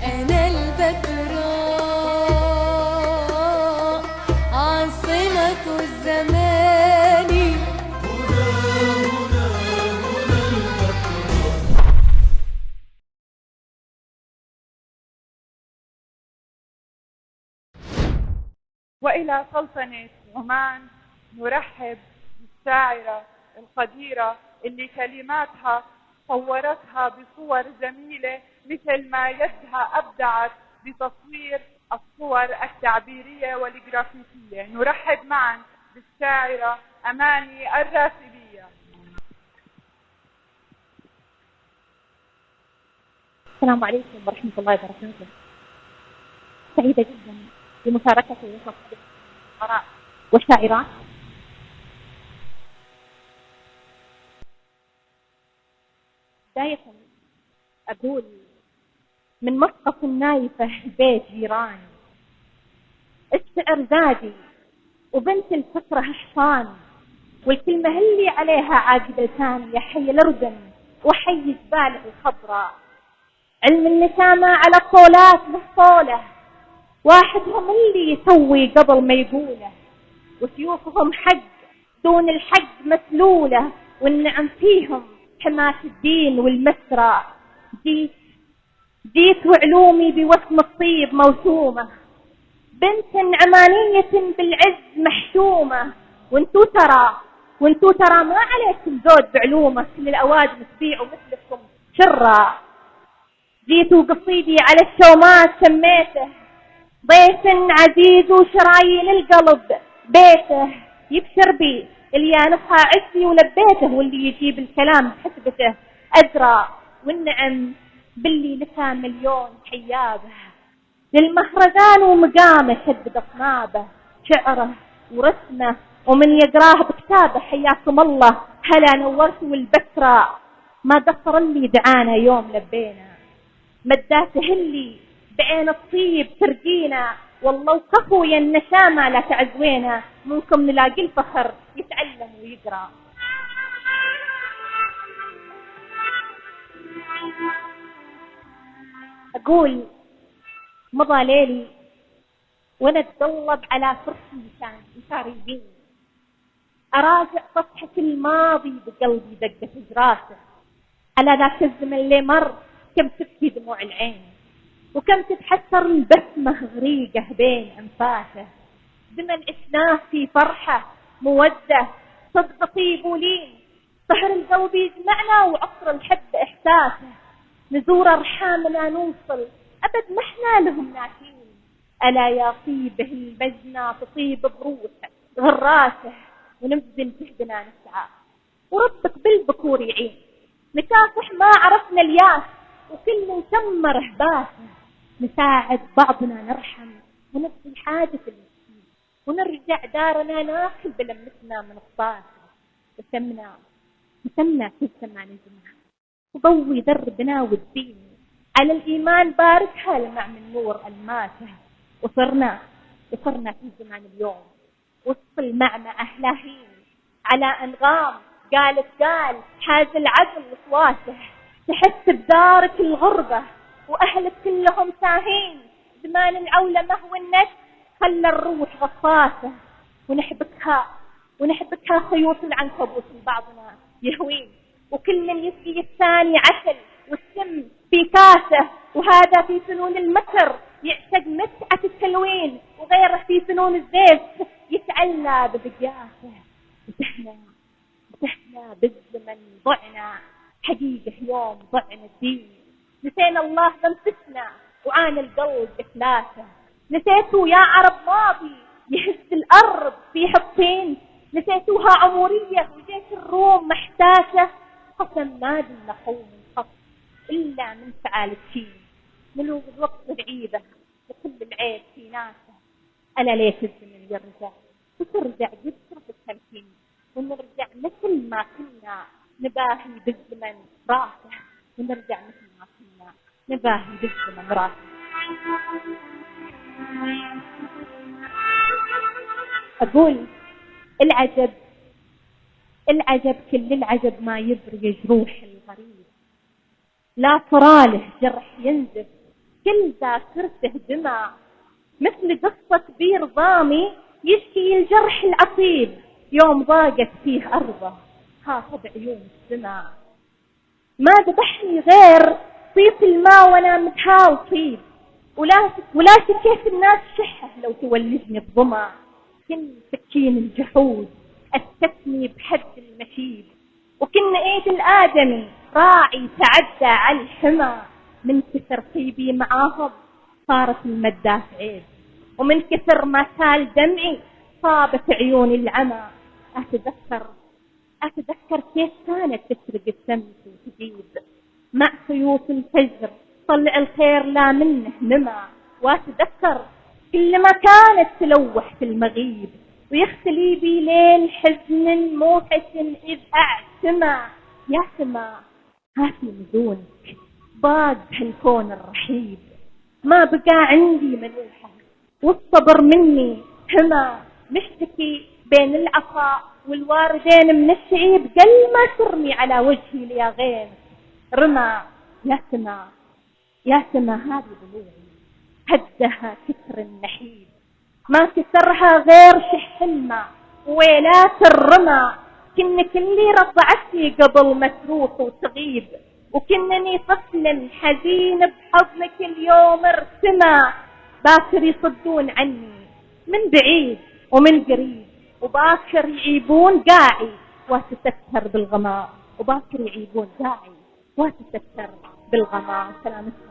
أنا البتراء عاصمة الزمان. وإلى سلطنة عمان نرحب بالشاعرة القديرة اللي كلماتها صورتها بصور جميلة، مثل ما يدها أبدعت بتصوير الصور التعبيرية والجرافيكية. نرحب معا بالشاعرة أماني الراسبية. السلام عليكم ورحمة الله وبركاته. سعيدة جدا بمشاركتي وسط الشعراء والشاعرات. بداية أقول من مسقط النايفة بيت جيران، الشعر زادي وبنت الفكرة حصان، والكلمة اللي عليها عاقد لسان يا حي الأردن وحي جبال الخضراء. علم النسامة على الطولات بالصولة، واحدهم اللي يسوي قبل ما يقوله، وسيوفهم حق دون الحق مسلولة، والنعم فيهم حماة الدين والمسرى. جيت وعلومي بوسم الطيب موسومة، بنت عمانية بالعز محشومة، وانتو ترى ما عليكم زود بعلومة، كل الأوادم تبيعوا مثلكم شرا. جيت وقصيدي على الشومات سميته ضيف عزيز وشرايين القلب بيته، يبشر بي اللي يانفها عزي ولبيته، واللي يجيب الكلام بحسبته أزرى. والنعم باللي لها مليون حيابه، للمهرجان ومقامه شدد أصنابه، شعره ورسمه ومن يقراه بكتابه. حياكم الله هلا نورتوا البسرة، ما قصر اللي دعانا يوم لبينا، مداته اللي بعين الطيب ترقينا. والله وكفوا يا النشامة لا تعزوينا، منكم نلاقي الفخر يتعلم ويقرأ. أقول مضى ليلي وأنا أتقلب على كرسي يسار يمين، أراجع صفحة الماضي بقلبي دقة جراسه، على ذاك الزمن اللي مر كم تبكي دموع العين، وكم تتحسر البسمة غريقة بين أنفاسه. زمن عشناه في فرحة مودة صدق طيب ولين، سهر القلب يجمعنا وعصر الحب إحساسه. نزور أرحامنا نوصل أبد ما احنا لهم ناسين، ألا يا طيبه البجنة تطيب بروح غراسه، ونبذل جهدنا نسعى وربك بالبكور يعين. نكافح ما عرفنا الياس وكل نسمر احباسه، نساعد بعضنا نرحم ونقضي حاجة المسكين، ونرجع دارنا ناكل بلمتنا من قطاسه. وسمنا في زمان زمان وضوي دربنا والدين، على الإيمان باركها لمع من نور الماسه. وصرنا في زمان اليوم وسط المعنى أهلاهين، على أنغام قال حاز العقل وصواته. تحس بدارك الغربة وأهلك كلهم ساهين، زمان العولمة والنت خلى الروح غصاته. ونحبكها خيوط العنكبوت بعضنا يهوين، وكل من يسقي الثاني عسل والسم في كاسه. وهذا في فنون المكر يعشق متعة التلوين، وغيره في فنون الزيف يتعلى ببقياسه. وتحنا بالزمن ضعنا حقيقة يوم ضعنا الدين، نسينا الله بنفسنا وعانى القلب إفلاسه. نسيتوا يا عرب ماضي يهز الأرض في حطين، نسيتوها عمورية وجيش الروم محتاسة. قسم ما دلنا قوم قط إلا من فعال الشين، ملوك الوقت العيبة وكل العيب في ناسه. ألا ليش الزمن يرجع وترجع جسرة التمكين، ونرجع مثل ما كنا نباهي بالزمن راسه، ونرجع مثل ما كنا نباهي بالزمن راسه. أقول العجب كل العجب ما يبري جروح الغريب، لا تراله جرح ينزف كل ذاكرته دمع، مثل قصة بير ضامي يشكي الجرح العصيب يوم ضاقت فيه أرضه هاخد عيون السماء. ما ذبحني غير صيف الماء وانا متهاو طيب، ولا كيف الناس شحه لو تولجني الظما. كن سكين الجحود أسكتني بحد المشيب، وكن ايد الآدمي راعي تعدى على الحمى. من كثر طيبي معاهم صارت المدات عيب، ومن كثر ما سال دمعي صابت عيوني العمى. أتذكر كيف كانت تسرق الشمس وتجيب مع خيوط الفجر طلع الخير لا منه نما. وأتذكر كل ما كانت تلوح في المغيب ويختلي بي ليل حزن موحش إذ أعتمى. يا سما هاتي مدونك ضاق هالكون الرحيب، ما بقى عندي ملوحة والصبر مني هما. مشتكي بين العطاء والواردين من الشعيب، قل ما ترمي على وجهي لياغين رمى. يا سما هذه ضلوعي هدها كسر النحيب، ما كسرها غير شح الماء ويلات الرمى. كنك اللي رضعتني قبل ما تروح وتغيب، وكنني طفل حزين بحضنك اليوم ارتمى. باكر يصدون عني من بعيد ومن قريب، وباكر يعيبون قاعي وتستر بالغمام. وباكر يعيبون قاعي وتستر بالغمام. سلامتكم.